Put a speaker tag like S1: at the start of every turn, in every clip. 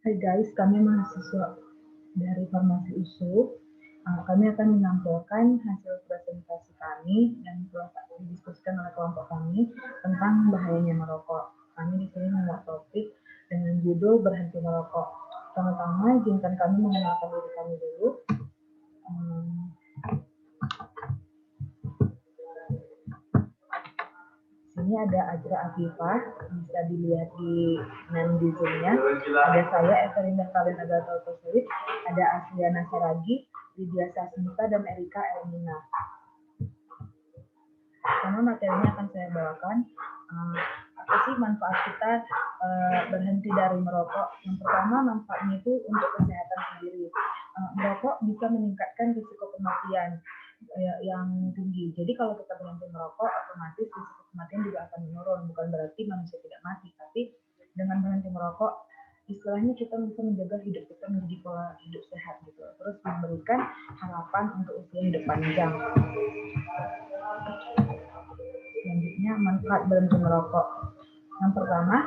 S1: Hai guys, kami mahasiswa dari Farmasi USU. Kami akan menampilkan hasil presentasi kami yang telah didiskusikan oleh kelompok kami tentang bahayanya merokok. Kami di sini membuat topik dengan judul berhenti merokok. Pertama-tama izinkan kami mengenalkan diri kami dulu. Ini ada Ajra Afifah, bisa dilihat di name di Zoom-nya. Ada saya, Evelina Kalian Agato Tosuit, ada Asliana Saragi, Lydia Sasmita, dan Erika Elmina. Karena materinya akan saya bawakan, apa sih manfaat kita berhenti dari merokok? Yang pertama, manfaatnya itu untuk kesehatan sendiri. Merokok bisa meningkatkan risiko kematian yang tinggi. Jadi kalau kita berhenti merokok, otomatis risiko kematian juga akan menurun. Bukan berarti manusia tidak mati, tapi dengan berhenti merokok, istilahnya kita bisa menjaga hidup kita menjadi pola hidup sehat gitu. Terus memberikan harapan untuk usia hidup panjang. Selanjutnya, manfaat berhenti merokok. Yang pertama,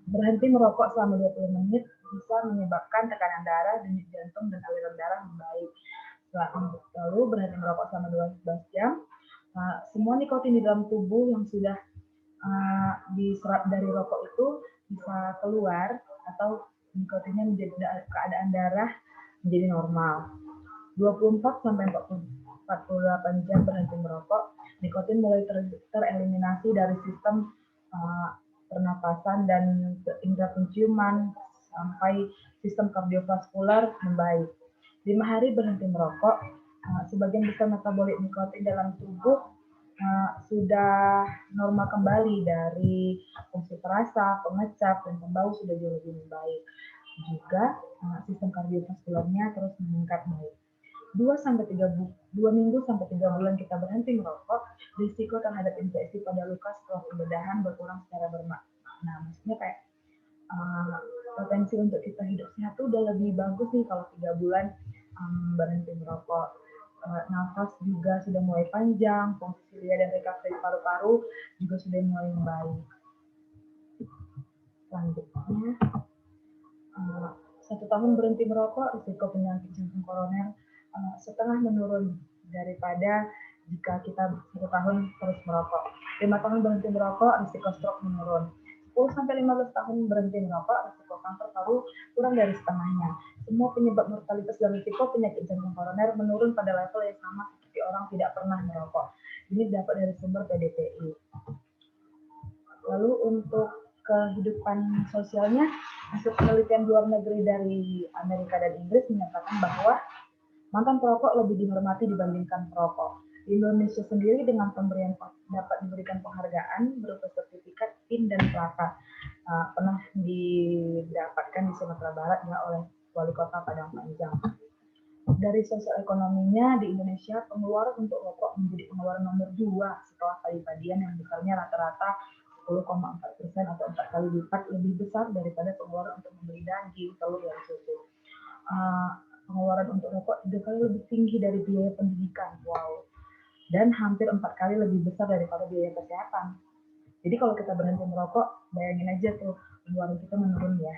S1: berhenti merokok selama 20 menit bisa menyebabkan tekanan darah, denyut jantung, dan aliran darah membaik. Lalu berhenti merokok selama 12 jam. Semua nikotin di dalam tubuh yang sudah diserap dari rokok itu bisa keluar atau nikotinnya menjadi keadaan darah menjadi normal. 24-48 jam berhenti merokok, nikotin mulai tereliminasi dari sistem pernapasan dan indera penciuman sampai sistem kardiovaskular membaik. 5 hari berhenti merokok, sebagian besar metabolit nikotin dalam tubuh sudah normal kembali dari fungsi perasa, pengecap, dan pembau sudah jauh lebih membaik. Juga sistem kardiovaskularnya terus meningkat baik. 2 minggu sampai 3 bulan kita berhenti merokok, risiko terhadap infeksi pada luka setelah pembedahan berkurang secara bermakna. Maksudnya kayak potensi untuk kita hidup sehat itu udah lebih bagus nih kalau 3 bulan berhenti merokok. Nafas juga sudah mulai panjang, fungsi silia dan recovery paru-paru juga sudah mulai membaik. Selanjutnya, 1 tahun berhenti merokok, risiko penyakit jantung koroner setengah menurun daripada jika kita 1 tahun terus merokok. 5 tahun berhenti merokok, risiko stroke menurun. 10-15 tahun berhenti merokok, risiko kanker paru kurang dari setengahnya. Semua penyebab mortalitas dan risiko penyakit jantung koroner menurun pada level yang sama seperti orang tidak pernah merokok. Ini dapat dari sumber PDPI. Lalu untuk kehidupan sosialnya, hasil penelitian luar negeri dari Amerika dan Inggris menyatakan bahwa mantan perokok lebih dihormati dibandingkan perokok. Di Indonesia sendiri dengan pemberian dapat diberikan penghargaan berupa sertifikat, PIN, dan plaka pernah didapatkan di Sumatera Barat ya oleh Wali Kota Padang Panjang. Dari sosial ekonominya di Indonesia, pengeluaran untuk rokok menjadi pengeluaran nomor 2 setelah padi-padian yang besarnya rata-rata 10,4% atau 4 kali lipat lebih besar daripada pengeluaran untuk membeli daging, telur, dan susu. Pengeluaran untuk rokok 3 kali lebih tinggi dari biaya pendidikan, wow, dan hampir 4 kali lebih besar daripada biaya kesehatan. Jadi kalau kita berhenti merokok, bayangin aja tuh pengeluaran kita menurun ya.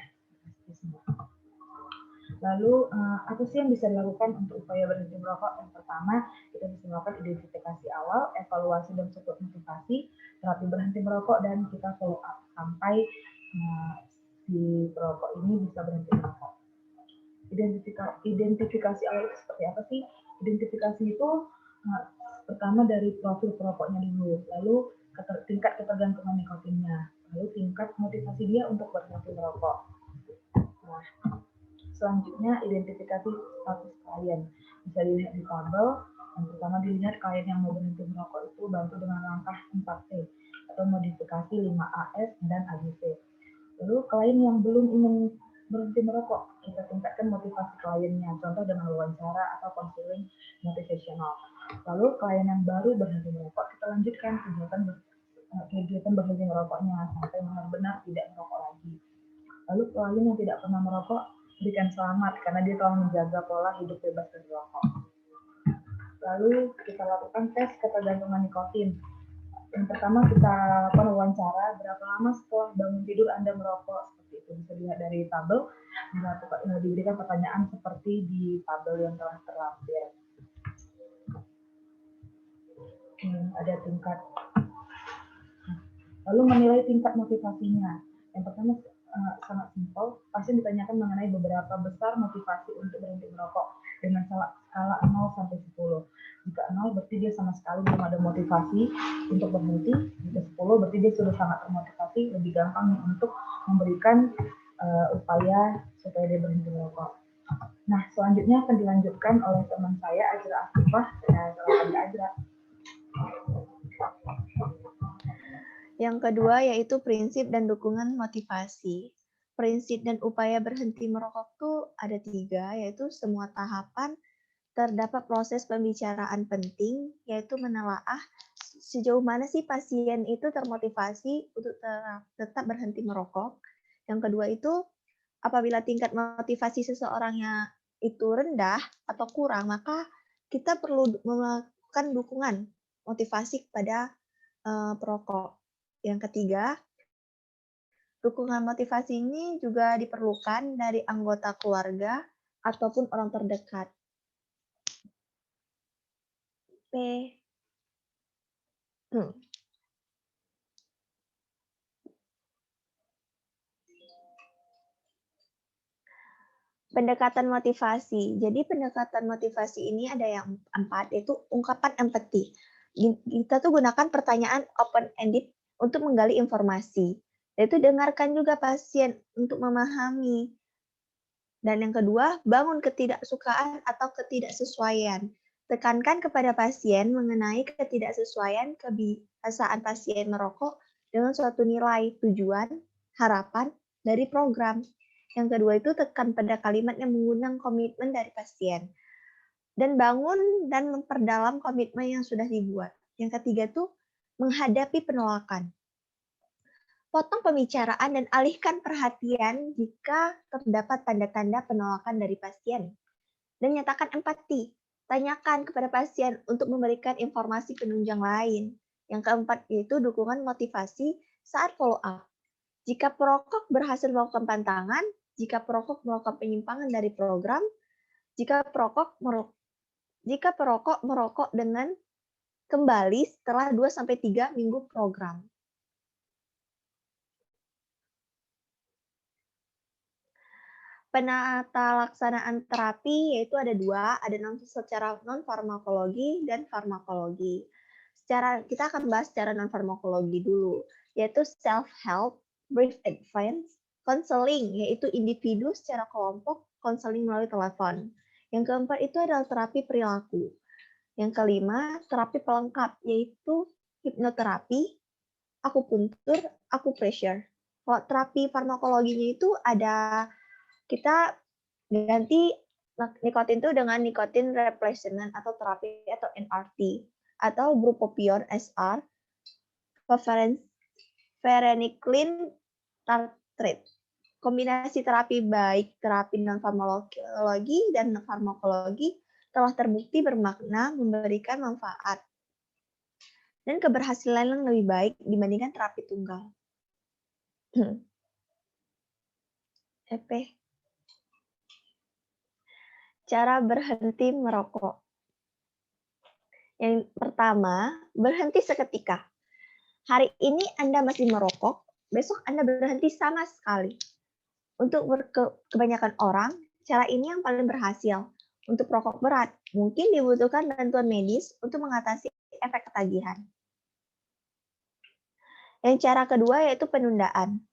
S1: Lalu apa sih yang bisa dilakukan untuk upaya berhenti merokok? Yang pertama, kita bisa melakukan identifikasi awal, evaluasi dan support motivasi, terapi berhenti merokok, dan kita follow up sampai si perokok ini bisa berhenti merokok. Identifikasi awal itu seperti apa sih? Identifikasi itu pertama dari profil perokoknya dulu, lalu tingkat ketergantungan nikotinnya, lalu tingkat motivasi dia untuk berhenti merokok. Nah, selanjutnya identifikasi status klien. Bisa dilihat di tabel. Yang pertama dilihat klien yang mau berhenti merokok itu bantu dengan langkah 4T atau modifikasi 5AS dan AGC. Lalu klien yang belum ingin berhenti merokok, kita tingkatkan motivasi kliennya, contoh dengan wawancara atau konseling motivasional. Lalu klien yang baru berhenti merokok, kita lanjutkan kegiatan berhenti merokoknya sampai benar-benar tidak merokok lagi. Lalu klien yang tidak pernah merokok, berikan selamat karena dia telah menjaga pola hidup bebas dari rokok. Lalu kita lakukan tes ketergantungan nikotin. Yang pertama kita lakukan wawancara, berapa lama setelah bangun tidur Anda merokok? Seperti itu bisa dilihat dari tabel, diberikan pertanyaan seperti di tabel yang telah terlampir. Ada tingkat. Lalu menilai tingkat motivasinya. Yang pertama sangat simpel, pasien ditanyakan mengenai beberapa besar motivasi untuk berhenti merokok dengan skala 0 sampai 10. Jika 0 berarti dia sama sekali belum ada motivasi untuk berhenti, jika 10 berarti dia sudah sangat termotivasi, lebih gampang untuk memberikan upaya supaya dia berhenti merokok. Nah, selanjutnya akan dilanjutkan oleh teman saya, Azra Afifah. Selamat Azra.
S2: Yang kedua yaitu prinsip dan dukungan motivasi. Prinsip dan upaya berhenti merokok tuh ada 3, yaitu semua tahapan terdapat proses pembicaraan penting, yaitu menelaah sejauh mana sih pasien itu termotivasi untuk tetap berhenti merokok. Yang kedua itu apabila tingkat motivasi seseorangnya itu rendah atau kurang, maka kita perlu melakukan dukungan motivasi kepada perokok. Yang ketiga, dukungan motivasi ini juga diperlukan dari anggota keluarga ataupun orang terdekat. Pendekatan motivasi. Jadi pendekatan motivasi ini ada yang 4, yaitu ungkapan empati. Kita tuh gunakan pertanyaan open-ended untuk menggali informasi. Yaitu dengarkan juga pasien untuk memahami. Dan yang kedua, bangun ketidaksukaan atau ketidaksesuaian. Tekankan kepada pasien mengenai ketidaksesuaian kebiasaan pasien merokok dengan suatu nilai, tujuan, harapan dari program. Yang kedua itu tekan pada kalimat yang mengundang komitmen dari pasien. Dan bangun dan memperdalam komitmen yang sudah dibuat. Yang ketiga itu menghadapi penolakan. Potong pembicaraan dan alihkan perhatian jika terdapat tanda-tanda penolakan dari pasien. Dan nyatakan empati. Tanyakan kepada pasien untuk memberikan informasi penunjang lain. Yang keempat yaitu dukungan motivasi saat follow up. Jika perokok berhasil melakukan pantangan, jika perokok melakukan penyimpangan dari program, jika perokok merokok dengan kembali setelah 2-3 minggu program. Penata laksanaan terapi yaitu ada 2, ada secara non-farmakologi dan farmakologi. Kita akan bahas secara non-farmakologi dulu, yaitu self-help, brief advice, counseling, yaitu individu secara kelompok, counseling melalui telepon. Yang keempat itu adalah terapi perilaku. Yang kelima, terapi pelengkap, yaitu hipnoterapi, akupuntur, akupressure. Kalau terapi farmakologinya itu ada, kita ganti nikotin itu dengan nikotin replacement atau terapi atau NRT, atau bupropion SR, varenicline tartrate. Kombinasi terapi baik terapi non-farmakologi dan farmakologi telah terbukti bermakna memberikan manfaat dan keberhasilan yang lebih baik dibandingkan terapi tunggal. Cara berhenti merokok. Yang pertama, berhenti seketika. Hari ini Anda masih merokok, besok Anda berhenti sama sekali. Untuk kebanyakan orang, cara ini yang paling berhasil. Untuk perokok berat, mungkin dibutuhkan bantuan medis untuk mengatasi efek ketagihan. Yang cara kedua yaitu penundaan.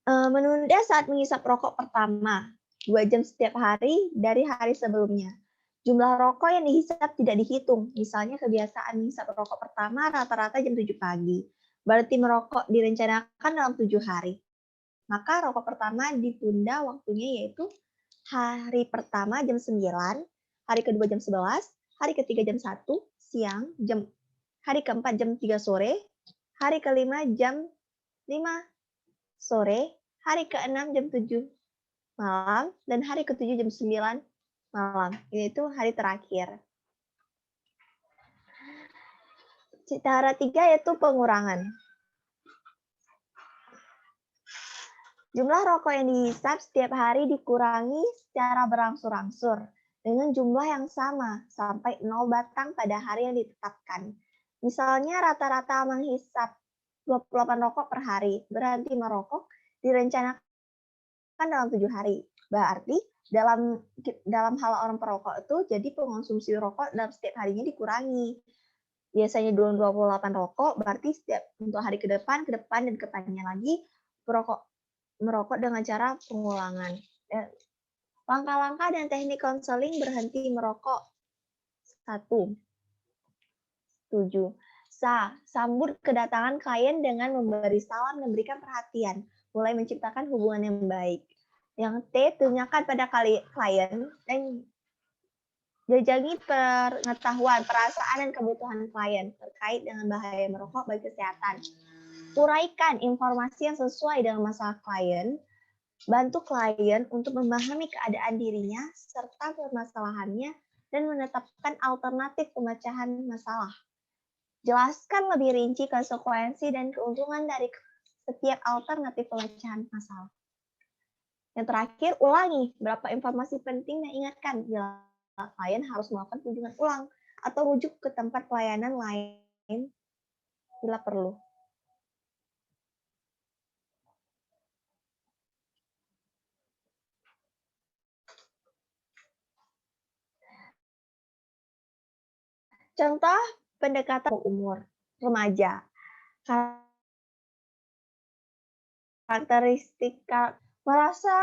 S2: Menunda saat menghisap rokok pertama, 2 jam setiap hari dari hari sebelumnya. Jumlah rokok yang dihisap tidak dihitung. Misalnya kebiasaan menghisap rokok pertama rata-rata jam 7 pagi. Berarti merokok direncanakan dalam 7 hari. Maka rokok pertama ditunda waktunya yaitu hari pertama jam 9, hari kedua jam 11, hari ketiga jam 1 siang, hari keempat jam 3 sore, hari kelima jam 5 sore, hari ke-6 jam 7 malam, dan hari ke-7 jam 9 malam. Ini itu hari terakhir. Cara 3 yaitu pengurangan. Jumlah rokok yang dihisap setiap hari dikurangi secara berangsur-angsur dengan jumlah yang sama sampai 0 batang pada hari yang ditetapkan. Misalnya rata-rata menghisap 28 rokok per hari, berhenti merokok direncanakan dalam 7 hari. Berarti dalam hal orang perokok itu, jadi pengonsumsi rokok dalam setiap harinya dikurangi. Biasanya dulu 28 rokok, berarti setiap untuk hari ke depan, dan ke depannya lagi merokok dengan cara pengulangan. Langkah-langkah dan teknik konseling berhenti merokok. 1. 7. Sambut kedatangan klien dengan memberi salam dan memberikan perhatian, mulai menciptakan hubungan yang baik. Yang T, tanyakan pada klien dan jajangi pengetahuan, perasaan, dan kebutuhan klien terkait dengan bahaya merokok bagi kesehatan. Uraikan informasi yang sesuai dengan masalah klien, bantu klien untuk memahami keadaan dirinya serta permasalahannya dan menetapkan alternatif pemecahan masalah. Jelaskan lebih rinci konsekuensi dan keuntungan dari setiap alternatif pemecahan masalah. Yang terakhir, ulangi berapa informasi penting dan ingatkan bila klien harus melakukan kunjungan ulang atau rujuk ke tempat pelayanan lain bila perlu. Contoh pendekatan umur remaja. Karakteristik merasa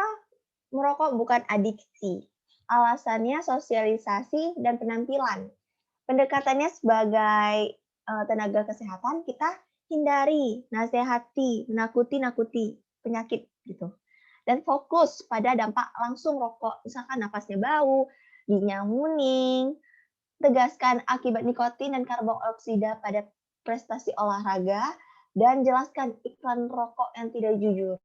S2: merokok bukan adiksi. Alasannya sosialisasi dan penampilan. Pendekatannya sebagai tenaga kesehatan, kita hindari, nasihati, nakuti penyakit gitu. Dan fokus pada dampak langsung rokok, misalkan napasnya bau, giginya kuning, tegaskan akibat nikotin dan karboksida pada prestasi olahraga, dan jelaskan iklan rokok yang tidak jujur.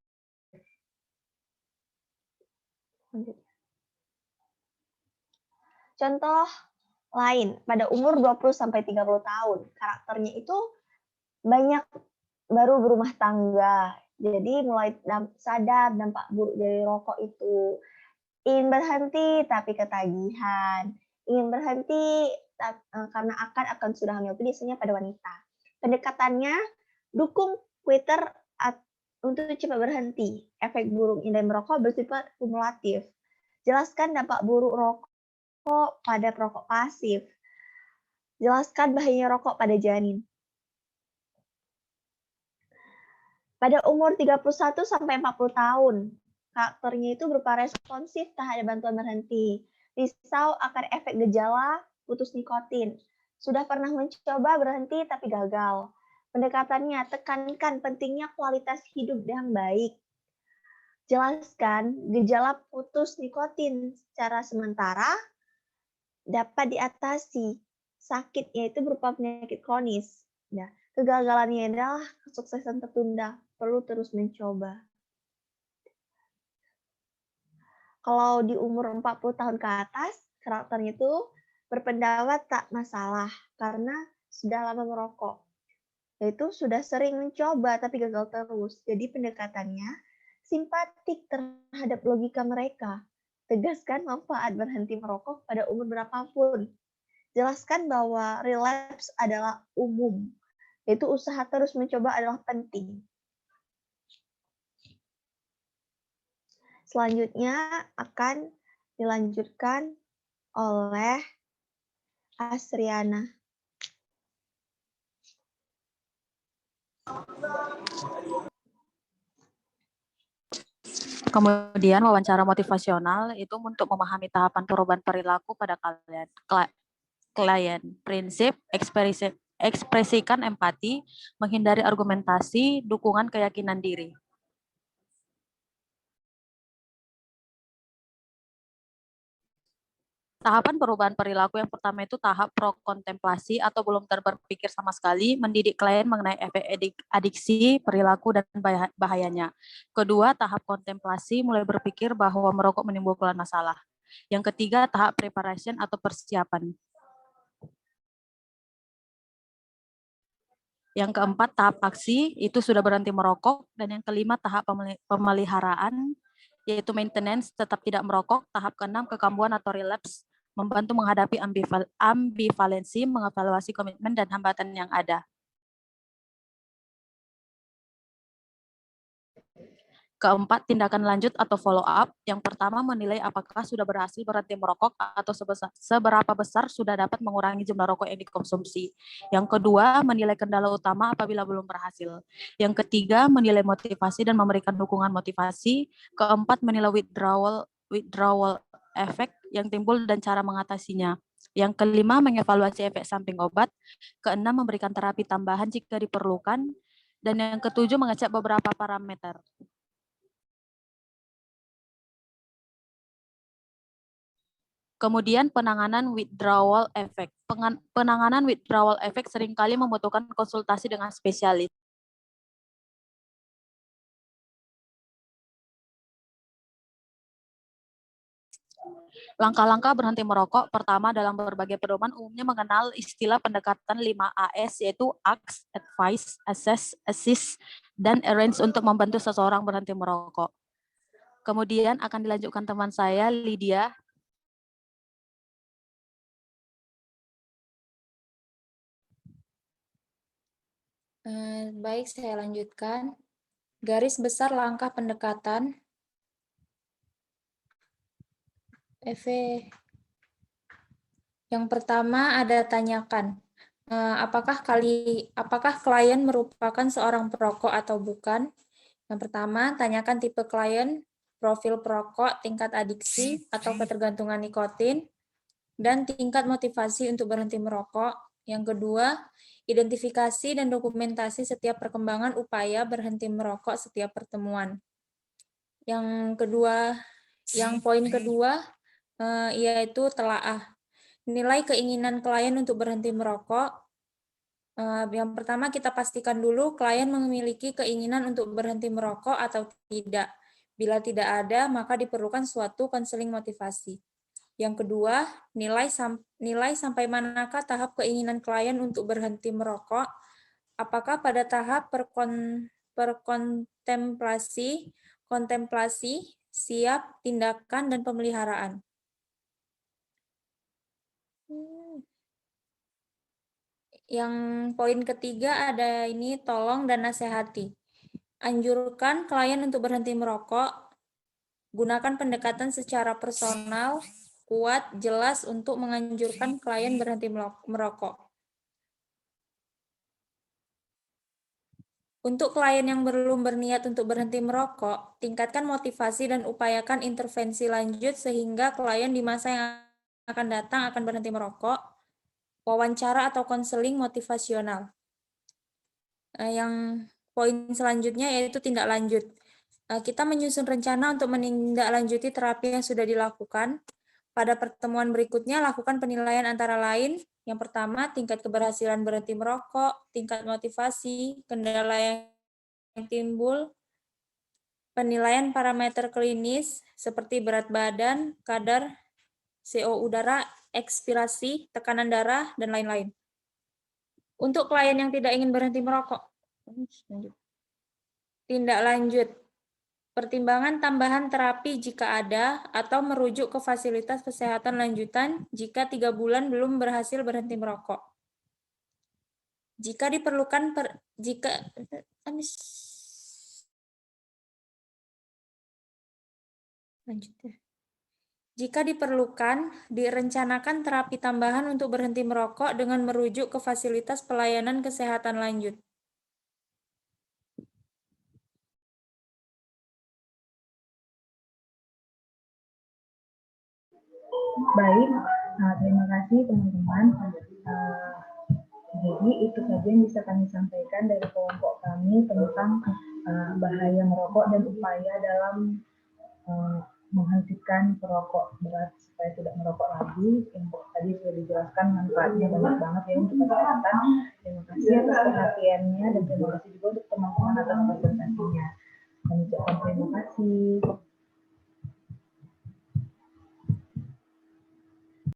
S2: Contoh lain, pada umur 20-30 tahun, karakternya itu banyak baru berumah tangga, jadi mulai sadar dampak buruk dari rokok itu. Ingin berhenti tapi ketagihan, ingin berhenti karena akan sudah hamil, itu biasanya pada wanita. Pendekatannya, dukung Twitter untuk cepat berhenti. Efek buruk indai merokok bersifat kumulatif. Jelaskan dampak buruk rokok pada perokok pasif. Jelaskan bahayanya rokok pada janin. Pada umur 31-40 tahun, karakternya itu berupa responsif terhadap bantuan berhenti. Risau akan efek gejala putus nikotin. Sudah pernah mencoba berhenti tapi gagal. Pendekatannya, tekankan pentingnya kualitas hidup yang baik. Jelaskan gejala putus nikotin secara sementara dapat diatasi. Sakitnya itu berupa penyakit kronis. Nah, kegagalannya adalah kesuksesan tertunda. Perlu terus mencoba. Kalau di umur 40 tahun ke atas, karakternya itu berpendapat tak masalah karena sudah lama merokok. Yaitu sudah sering mencoba tapi gagal terus. Jadi pendekatannya simpatik terhadap logika mereka. Tegaskan manfaat berhenti merokok pada umur berapapun. Jelaskan bahwa relapse adalah umum. Yaitu usaha terus mencoba adalah penting. Selanjutnya akan dilanjutkan oleh Asriana.
S3: Kemudian wawancara motivasional itu untuk memahami tahapan perubahan perilaku pada klien. Prinsip ekspresikan empati, menghindari argumentasi, dukungan keyakinan diri. Tahapan perubahan perilaku yang pertama itu tahap pro-kontemplasi atau belum berpikir sama sekali, mendidik klien mengenai efek adiksi, perilaku, dan bahayanya. Kedua, tahap kontemplasi, mulai berpikir bahwa merokok menimbulkan masalah. Yang ketiga, tahap preparation atau persiapan. Yang keempat, tahap aksi, itu sudah berhenti merokok. Dan yang kelima, tahap pemeliharaan, yaitu maintenance, tetap tidak merokok. Tahap keenam, kekambuhan atau relapse, membantu menghadapi ambivalensi, mengevaluasi komitmen dan hambatan yang ada. Keempat, tindakan lanjut atau follow up. Yang pertama, menilai apakah sudah berhasil berhenti merokok atau seberapa besar sudah dapat mengurangi jumlah rokok yang dikonsumsi. Yang kedua, menilai kendala utama apabila belum berhasil. Yang ketiga, menilai motivasi dan memberikan dukungan motivasi. Keempat, menilai withdrawal effect yang timbul dan cara mengatasinya. Yang kelima, mengevaluasi efek samping obat. Keenam, memberikan terapi tambahan jika diperlukan. Dan yang ketujuh, mengecek beberapa parameter. Kemudian penanganan withdrawal effect. Penanganan withdrawal effect seringkali membutuhkan konsultasi dengan spesialis. Langkah-langkah berhenti merokok, pertama dalam berbagai pedoman umumnya mengenal istilah pendekatan 5AS, yaitu Act, Advise, Assess, Assist, dan Arrange untuk membantu seseorang berhenti merokok. Kemudian akan dilanjutkan teman saya, Lydia.
S4: Baik, saya lanjutkan. Garis besar langkah pendekatan. Yang pertama ada tanyakan. Apakah klien merupakan seorang perokok atau bukan? Yang pertama, tanyakan tipe klien, profil perokok, tingkat adiksi atau ketergantungan nikotin, dan tingkat motivasi untuk berhenti merokok. Yang kedua, identifikasi dan dokumentasi setiap perkembangan upaya berhenti merokok setiap pertemuan. Yang poin kedua, yaitu telaah. Nilai keinginan klien untuk berhenti merokok. Yang pertama, kita pastikan dulu klien memiliki keinginan untuk berhenti merokok atau tidak. Bila tidak ada, maka diperlukan suatu konseling motivasi. Yang kedua, nilai sampai manakah tahap keinginan klien untuk berhenti merokok. Apakah pada tahap kontemplasi, siap, tindakan, dan pemeliharaan. Yang poin ketiga ada ini, tolong dan nasihati. Anjurkan klien untuk berhenti merokok. Gunakan pendekatan secara personal, kuat, jelas untuk menganjurkan klien berhenti merokok. Untuk klien yang belum berniat untuk berhenti merokok, tingkatkan motivasi dan upayakan intervensi lanjut sehingga klien di masa yang akan datang akan berhenti merokok. Wawancara atau konseling motivasional. Yang poin selanjutnya yaitu tindak lanjut. Kita menyusun rencana untuk menindaklanjuti terapi yang sudah dilakukan. Pada pertemuan berikutnya, lakukan penilaian antara lain. Yang pertama, tingkat keberhasilan berhenti merokok, tingkat motivasi, kendala yang timbul, penilaian parameter klinis seperti berat badan, kadar CO udara, ekspirasi, tekanan darah, dan lain-lain. Untuk klien yang tidak ingin berhenti merokok, tindak lanjut. Pertimbangan tambahan terapi jika ada, atau merujuk ke fasilitas kesehatan lanjutan jika 3 bulan belum berhasil berhenti merokok. Jika diperlukan, jika diperlukan, direncanakan terapi tambahan untuk berhenti merokok dengan merujuk ke fasilitas pelayanan kesehatan lanjut.
S1: Baik, terima kasih teman-teman. Jadi itu saja yang bisa kami sampaikan dari kelompok kami tentang bahaya merokok dan upaya dalam menghentikan perokok berat supaya tidak merokok lagi. Yang tadi sudah dijelaskan manfaatnya banyak banget ya untuk kesehatan. Terima kasih atas perhatiannya dan terima kasih juga untuk teman-teman atas presentasinya. Kami ucapkan terima kasih.